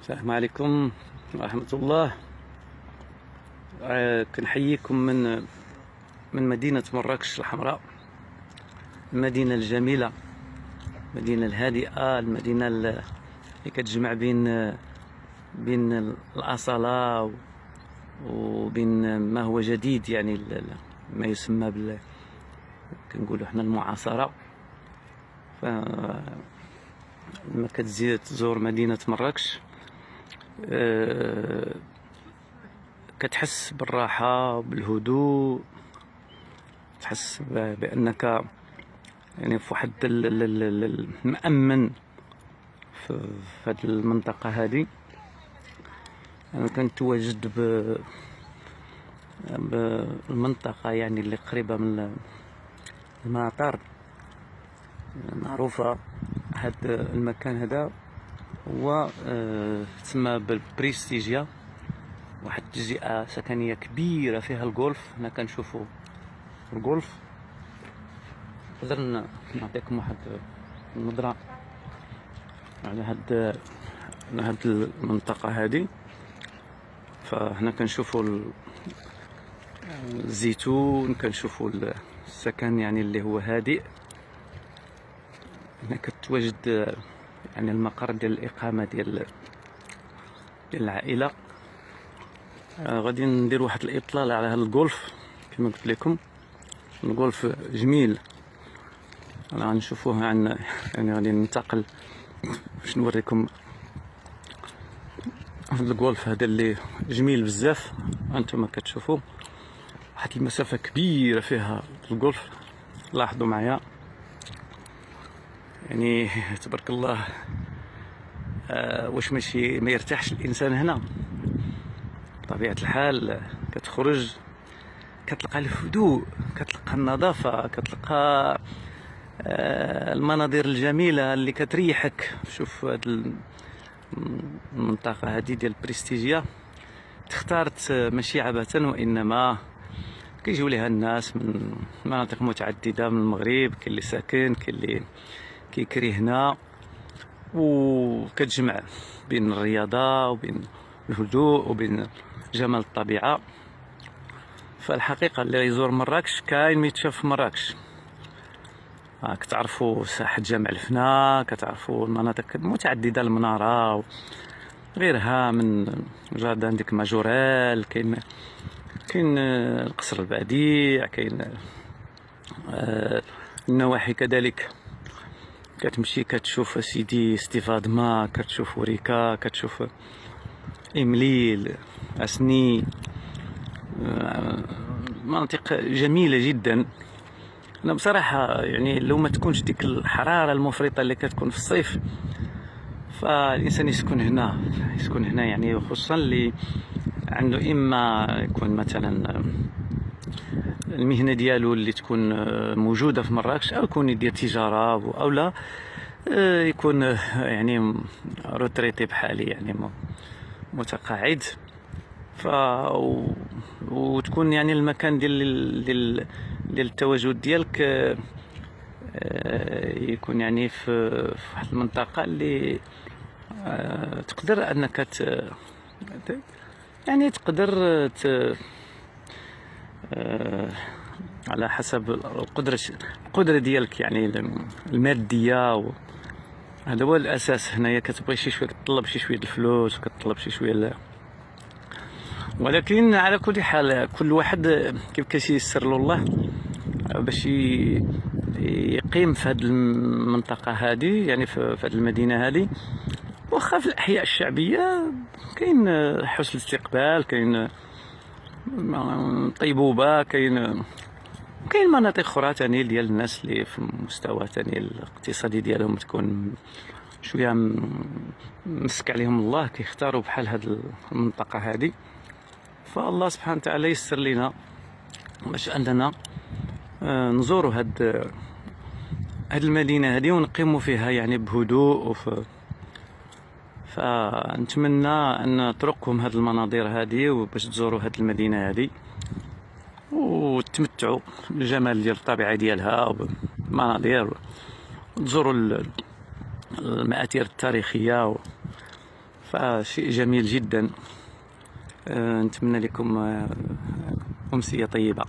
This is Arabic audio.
السلام عليكم ورحمة الله. كنحييكم من مدينة مراكش الحمراء، المدينة الجميلة، المدينة الهادئة، المدينة اللي كتجمع بين الأصالة وبين ما هو جديد، يعني ما يسمى كنقولوا حنا المعاصرة. لما كتزيد تزور مدينة مراكش كتحس بالراحة وبالهدوء، تحس بأنك يعني في واحد المأمن في هذه المنطقة هذه. أنا كنتواجد بالمنطقة يعني اللي قريبة من المطار، معروفة. هذا المكان هذا هو تسمى بالبريستيجيا، واحد التجزئة سكنية كبيرة فيها الجولف. هنا كنشوفوا الجولف. نقدر نعطيكم واحد النظرة على هاد المنطقة هذه. فهنا كنشوفوا الزيتون، كنشوفوا السكن يعني اللي هو هادئ. هنا كتواجد يعني المقر ديال الإقامة ديال العائلة. غادي ندير واحد الإطلال على هذا الجولف. كما قلت لكم الجولف جميل. انا غنشوفوه يعني غادي ننتقل باش نوريكم هذا الجولف هذا اللي جميل بزاف. انتم كتشوفوا واحد المسافة كبيرة فيها الجولف. لاحظوا معايا يعني تبارك الله. واش ماشي ما يرتاحش الانسان هنا؟ بطبيعة الحال كتخرج كتلقى الهدوء، كتلقى النظافة، كتلقى المناظر الجميلة اللي كتريحك. شوف هاد المنطقة هذه ديال بريستيجيا تختارت ماشي عبثا، وإنما كيجيو ليها الناس من مناطق متعددة من المغرب. كاين اللي ساكن، كاين اللي كيكري هنا، وكتجمع بين الرياضة وبين الهدوء وبين جمال الطبيعة. فالحقيقة اللي يزور مراكش كاين ما يتشاف في مراكش. كتعرفوا ساحة جامع الفنا، كتعرفوا المناطق متعددة، المنارة وغيرها من جاردان ديك ماجوريل. كاين القصر البديع، كاين النواحي كذلك. كتمشي كتشوف سيدي ستيفادما، كتشوف وريكا، كتشوف إمليل، أسني. مناطق جميلة جدا. أنا بصراحة يعني لو ما تكونش ديك الحرارة المفرطة اللي كتكون في الصيف، فالإنسان يسكن هنا يعني، خصوصا اللي عنده إما يكون مثلا المهنة ديالو اللي تكون موجودة في مراكش، أو يكون يدير تجارة، أو لا يكون يعني روتريتي بحالي، يعني متقاعد. وتكون يعني المكان ديال التواجد ديالك يكون يعني في واحد المنطقة اللي تقدر انك يعني تقدر على حسب القدرة ديالك يعني المادية. هذا هو الأساس. هنايا كتبغي شي شوية، كتطلب شي شوية الفلوس، كتطلب شي شوية ولكن على كل حال كل واحد كيف كيسر له الله باش يقيم في هذه المنطقة هذه، يعني في هذه المدينة هذه. واخا في الأحياء الشعبية كاين حسن استقبال، كاين طيبوبة، كاين مناطق أخرى تاني ديال الناس اللي في مستوى تاني الاقتصادي ديالهم تكون شوية مسك عليهم الله، كيختاروا بحال هذه المنطقة هذه. فالله سبحانه وتعالى يسر لنا باش أننا نزوروا هاد المدينة هذه ونقيموا فيها يعني بهدوء. فنتمنى أن نترككم هاد المناظر هذه، وباش تزوروا هاد المدينة هذه وتمتعوا بالجمال ديال الطبيعة ديالها وبالمناظر، وتزوروا المآثر التاريخية. فشيء جميل جدا. نتمنى لكم أمسية طيبة.